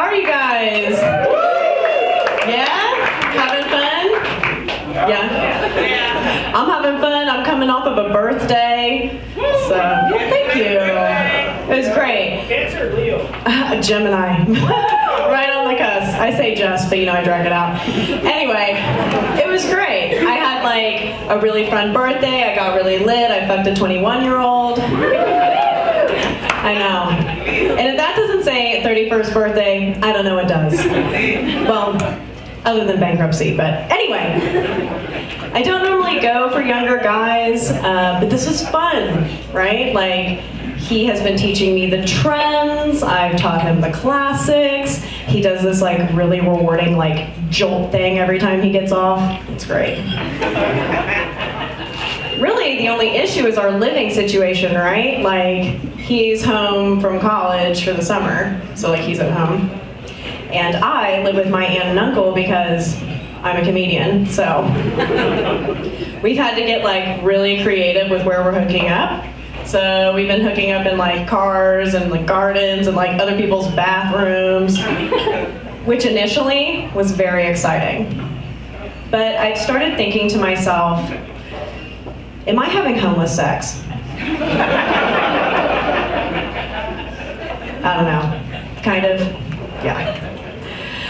are you guys? Yeah? Having fun? Yeah? I'm having fun. I'm coming off of a birthday. So, yeah, thank you. It was great. Cancer, Leo. Gemini. Right on the cusp. I say just, but I drag it out. Anyway, it was great. I had like a really fun birthday. I got really lit. I fucked a 21-year-old. I know. And if that doesn't say 31st birthday, I don't know what does. Well, other than bankruptcy, but anyway. I don't normally go for younger guys, but this was fun, right? Like, he has been teaching me the trends. I've taught him the classics. He does this like really rewarding like jolt thing every time he gets off. It's great. Really, the only issue is our living situation, right? Like, he's home from college for the summer, so like he's at home. And I live with my aunt and uncle because I'm a comedian, so we've had to get like really creative with where we're hooking up. So we've been hooking up in like cars and like gardens and like other people's bathrooms, which initially was very exciting. But I started thinking to myself, am I having homeless sex? I don't know, kind of, yeah.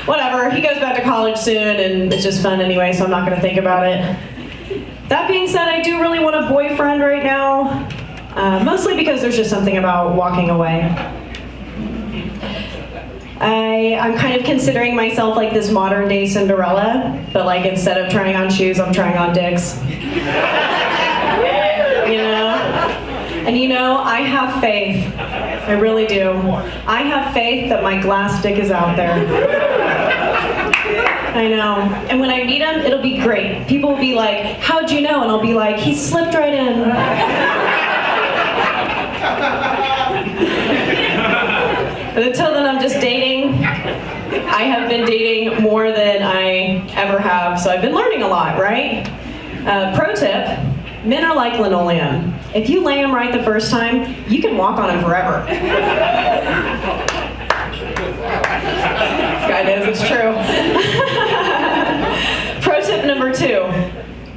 Whatever, he goes back to college soon and it's just fun anyway, so I'm not gonna think about it. That being said, I do really want a boyfriend right now. Mostly because there's just something about walking away. I'm kind of considering myself like this modern day Cinderella, but like instead of trying on shoes, I'm trying on dicks. And I have faith. I really do. I have faith that my glass dick is out there. I know. And when I meet him, it'll be great. People will be like, how'd you know? And I'll be like, he slipped right in. But until then, I'm just dating. I have been dating more than I ever have, so I've been learning a lot, right? Pro tip, men are like linoleum. If you lay them right the first time, you can walk on them forever. This guy knows it's true. Pro tip number 2,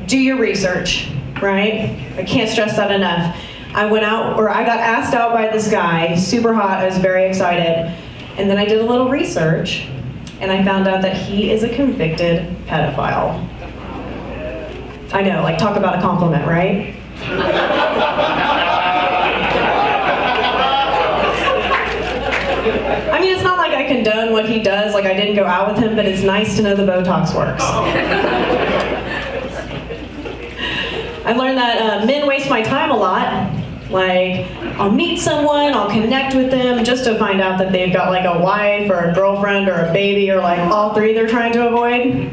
do your research, right? I can't stress that enough. I got asked out by this guy, super hot, I was very excited. And then I did a little research, and I found out that he is a convicted pedophile. I know, like talk about a compliment, right? I mean, it's not like I condone what he does, like I didn't go out with him, but it's nice to know the Botox works. I've learned that men waste my time a lot. Like, I'll meet someone, I'll connect with them just to find out that they've got like a wife or a girlfriend or a baby or like all three they're trying to avoid.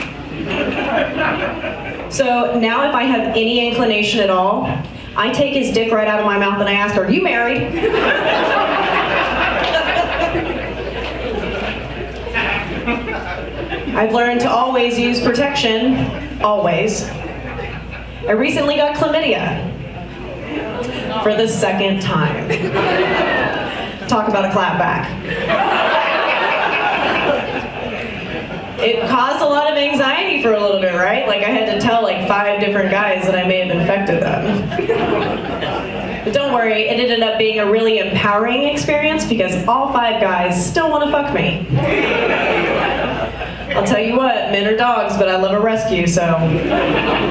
So now if I have any inclination at all, I take his dick right out of my mouth and I ask her, are you married? I've learned to always use protection, always. I recently got chlamydia. For the second time. Talk about a clap back. It caused a lot of anxiety for a little bit, right? Like I had to tell like 5 different guys that I may have infected them. But don't worry, it ended up being a really empowering experience because all 5 guys still want to fuck me. I'll tell you what, men are dogs, but I love a rescue, so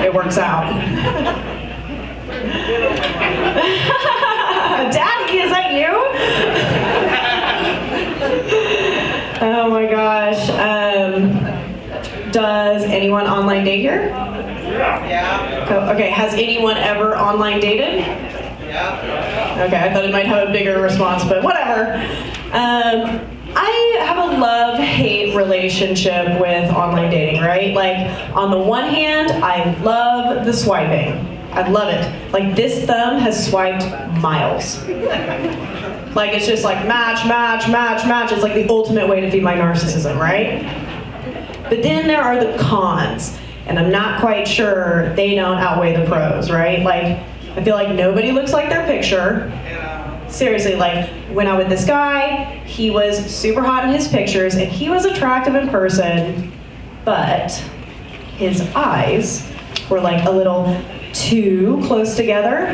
it works out. Daddy, is that you? Oh my gosh. Does anyone online date here? Yeah. Oh, okay, has anyone ever online dated? Yeah. Okay, I thought it might have a bigger response, but whatever. I have a love-hate relationship with online dating, right? Like, on the one hand, I love the swiping. I love it. Like, this thumb has swiped miles. Like, it's just like match, match, match, match. It's like the ultimate way to feed my narcissism, right? But then there are the cons, and I'm not quite sure they don't outweigh the pros, right? Like, I feel like nobody looks like their picture. Seriously, like, went out with this guy, he was super hot in his pictures, and he was attractive in person, but his eyes were like a little too close together,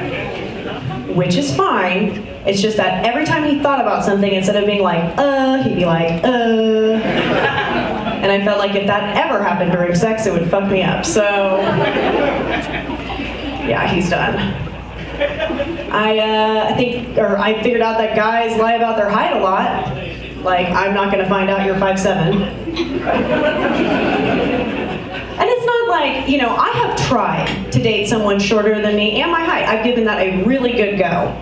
which is fine. It's just that every time he thought about something, instead of being like, he'd be like, And I felt like if that ever happened during sex, it would fuck me up. So, yeah, he's done. I figured out that guys lie about their height a lot. Like, I'm not gonna find out you're 5'7". And it's not like, I have tried to date someone shorter than me and my height. I've given that a really good go.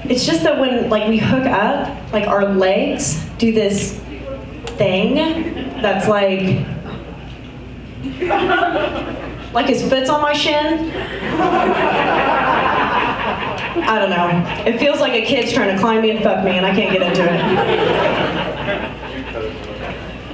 It's just that when, like, we hook up, like, our legs do this thing that's like his foot's on my shin. I don't know. It feels like a kid's trying to climb me and fuck me, and I can't get into it.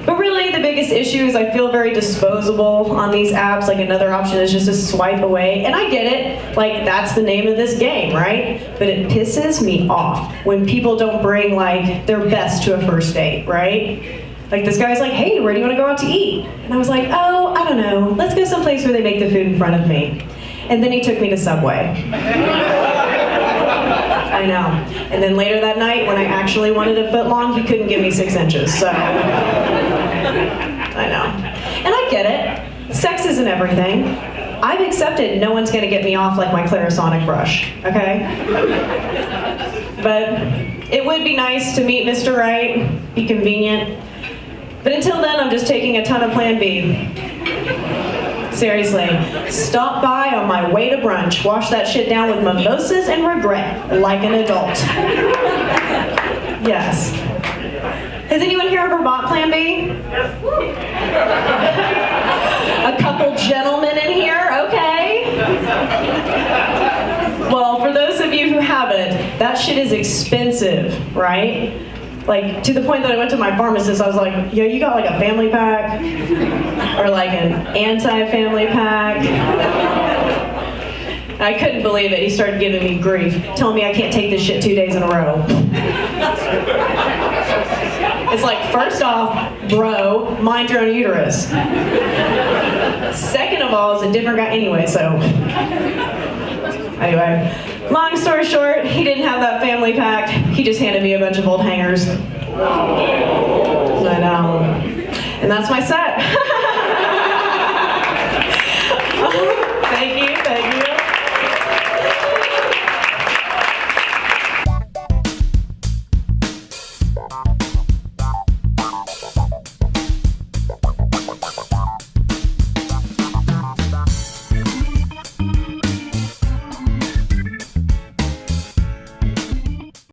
But really, the biggest issue is I feel very disposable on these apps. Like, another option is just to swipe away. And I get it. Like, that's the name of this game, right? But it pisses me off when people don't bring, like, their best to a first date, right? Like, this guy's like, hey, where do you want to go out to eat? And I was like, oh, I don't know. Let's go someplace where they make the food in front of me. And then he took me to Subway. I know. And then later that night, when I actually wanted a foot long, he couldn't give me 6 inches, so. I know. And I get it. Sex isn't everything. I've accepted no one's gonna get me off like my Clarisonic brush, okay? But it would be nice to meet Mr. Right, be convenient. But until then, I'm just taking a ton of Plan B. Seriously, stop by on my way to brunch. Wash that shit down with mimosas and regret, like an adult. Yes. Has anyone here ever bought Plan B? A couple gentlemen in here, okay. Well, for those of you who haven't, that shit is expensive, right? Like, to the point that I went to my pharmacist, I was like, yo, you got like a family pack? Or like an anti-family pack? I couldn't believe it. He started giving me grief, telling me I can't take this shit 2 days in a row. It's like, first off, bro, mind your own uterus. Second of all, it's a different guy anyway, so. Anyway. Long story short, he didn't have that family pack. He just handed me a bunch of old hangers. I know. And that's my set. Thank you, thank you.